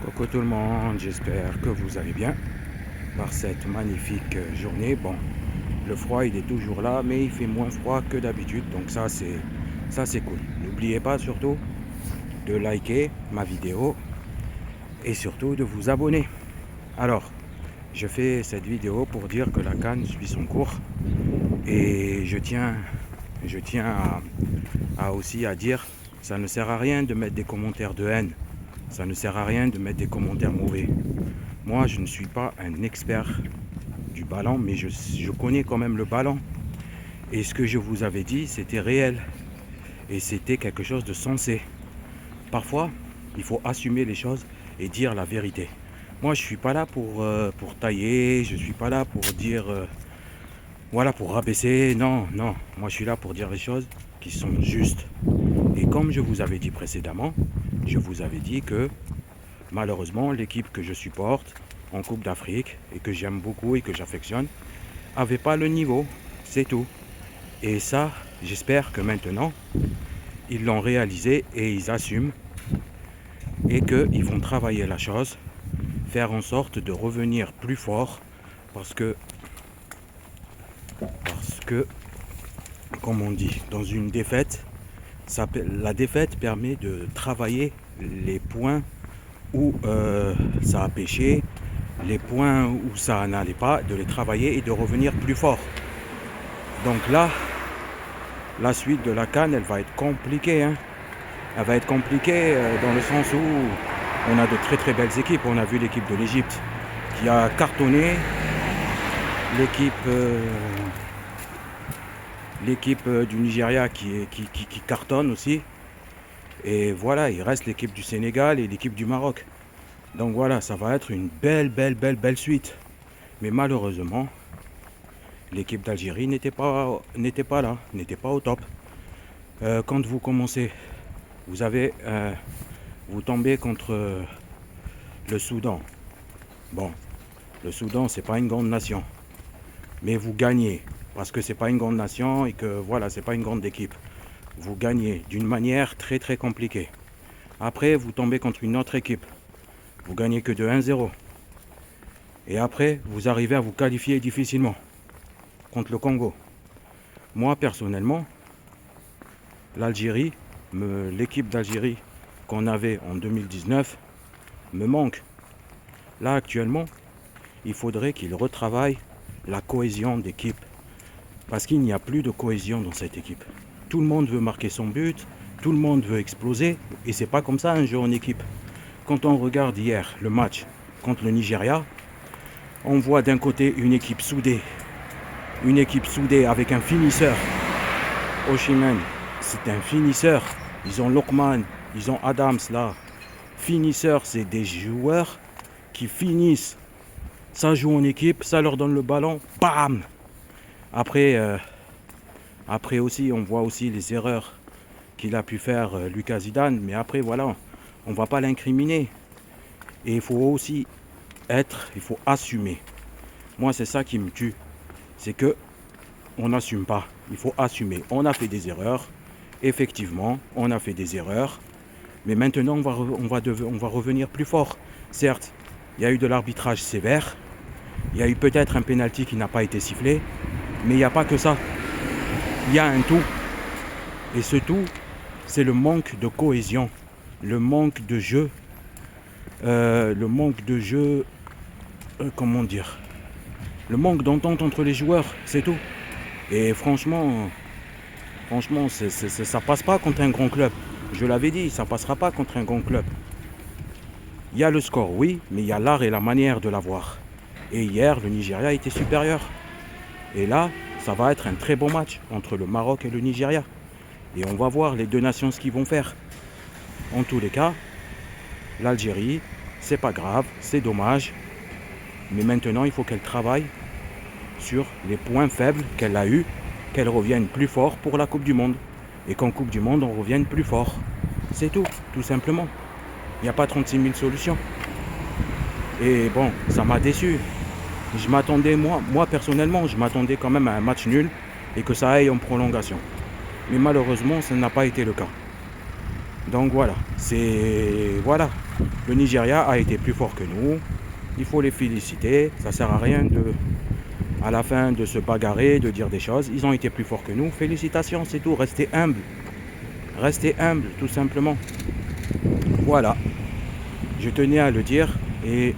Coucou tout le monde, j'espère que vous allez bien par cette magnifique journée. Bon, le froid il est toujours là, mais il fait moins froid que d'habitude, donc ça c'est cool. N'oubliez pas surtout de liker ma vidéo et surtout de vous abonner. Alors, je fais cette vidéo pour dire que la CAN suit son cours et je tiens à aussi à dire, ça ne sert à rien de mettre des commentaires de haine. Ça ne sert à rien de mettre des commentaires mauvais. Moi, je ne suis pas un expert du ballon, mais je connais quand même le ballon. Et ce que je vous avais dit, c'était réel. Et c'était quelque chose de sensé. Parfois, il faut assumer les choses et dire la vérité. Moi, je ne suis pas là pour tailler, je ne suis pas là pour dire, voilà, pour rabaisser. Non, non. Moi, je suis là pour dire les choses qui sont justes. Et comme je vous avais dit précédemment, je vous avais dit que malheureusement l'équipe que je supporte en Coupe d'Afrique et que j'aime beaucoup et que j'affectionne n'avait pas le niveau, c'est tout. Et ça, j'espère que maintenant ils l'ont réalisé et ils assument et qu'ils vont travailler la chose, faire en sorte de revenir plus fort parce que comme on dit, dans une défaite, la défaite permet de travailler les points où ça a pêché, les points où ça n'allait pas, de les travailler et de revenir plus fort. Donc là, la suite de la CAN, elle va être compliquée. Elle va être compliquée dans le sens où on a de très très belles équipes. On a vu l'équipe de l'Égypte qui a cartonné, l'équipe du Nigeria qui cartonne aussi. Et voilà, il reste l'équipe du Sénégal et l'équipe du Maroc. Donc voilà, ça va être une belle suite. Mais malheureusement, l'équipe d'Algérie n'était pas là, n'était pas au top. Quand vous commencez, vous tombez contre le Soudan. Bon, le Soudan, c'est pas une grande nation. Mais vous gagnez, parce que c'est pas une grande nation et que voilà, c'est pas une grande équipe. Vous gagnez d'une manière très très compliquée. Après, vous tombez contre une autre équipe. Vous gagnez que de 1-0. Et après, vous arrivez à vous qualifier difficilement contre le Congo. Moi, personnellement, l'équipe d'Algérie qu'on avait en 2019 me manque. Là, actuellement, il faudrait qu'il retravaille la cohésion d'équipe. Parce qu'il n'y a plus de cohésion dans cette équipe. Tout le monde veut marquer son but, tout le monde veut exploser, et c'est pas comme ça un jeu en équipe. Quand on regarde hier le match contre le Nigeria, on voit d'un côté une équipe soudée avec un finisseur. Osimhen, c'est un finisseur. Ils ont Lookman, ils ont Adams là. Finisseurs, c'est des joueurs qui finissent. Ça joue en équipe, ça leur donne le ballon, bam. Après aussi, on voit aussi les erreurs qu'il a pu faire Lucas Zidane. Mais après, voilà, on ne va pas l'incriminer. Et il faut aussi il faut assumer. Moi, c'est ça qui me tue. C'est que on n'assume pas. Il faut assumer. On a fait des erreurs. Effectivement, on a fait des erreurs. Mais maintenant, on va revenir plus fort. Certes, il y a eu de l'arbitrage sévère. Il y a eu peut-être un pénalty qui n'a pas été sifflé. Mais il n'y a pas que ça. Il y a un tout. Et ce tout, c'est le manque de cohésion, le manque de jeu, comment dire, le manque d'entente entre les joueurs, c'est tout. Et franchement, ça passe pas contre un grand club. Je l'avais dit, ça passera pas contre un grand club. Il y a le score, oui, mais il y a l'art et la manière de l'avoir. Et hier, le Nigeria était supérieur. Et là, ça va être un très bon match entre le Maroc et le Nigeria. Et on va voir les deux nations ce qu'ils vont faire. En tous les cas, l'Algérie, c'est pas grave, c'est dommage. Mais maintenant, il faut qu'elle travaille sur les points faibles qu'elle a eus, qu'elle revienne plus fort pour la Coupe du Monde. Et qu'en Coupe du Monde, on revienne plus fort. C'est tout simplement. Il n'y a pas 36 000 solutions. Et bon, ça m'a déçu. Je m'attendais, moi personnellement, je m'attendais quand même à un match nul et que ça aille en prolongation. Mais malheureusement, ça n'a pas été le cas. Donc voilà, voilà. Le Nigeria a été plus fort que nous. Il faut les féliciter. Ça sert à rien à la fin de se bagarrer, de dire des choses. Ils ont été plus forts que nous. Félicitations, c'est tout. Restez humble. Restez humble, tout simplement. Voilà. Je tenais à le dire et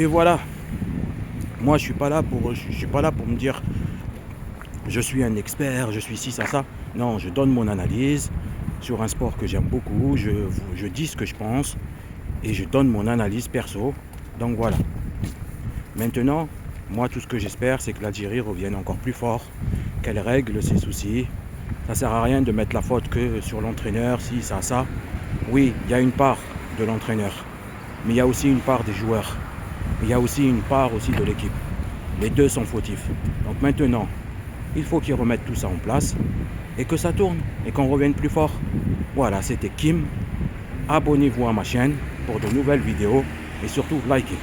voilà. Moi, je suis pas là pour me dire je suis un expert, je suis ci, ça. Non, je donne mon analyse sur un sport que j'aime beaucoup. Je dis ce que je pense et je donne mon analyse perso. Donc voilà. Maintenant, moi, tout ce que j'espère, c'est que l'Algérie revienne encore plus fort, qu'elle règle ses soucis. Ça sert à rien de mettre la faute que sur l'entraîneur, si, ça. Oui, il y a une part de l'entraîneur, mais il y a aussi une part des joueurs. Il y a aussi une part aussi de l'équipe. Les deux sont fautifs. Donc maintenant, il faut qu'ils remettent tout ça en place et que ça tourne et qu'on revienne plus fort. Voilà, c'était Kim. Abonnez-vous à ma chaîne pour de nouvelles vidéos et surtout likez.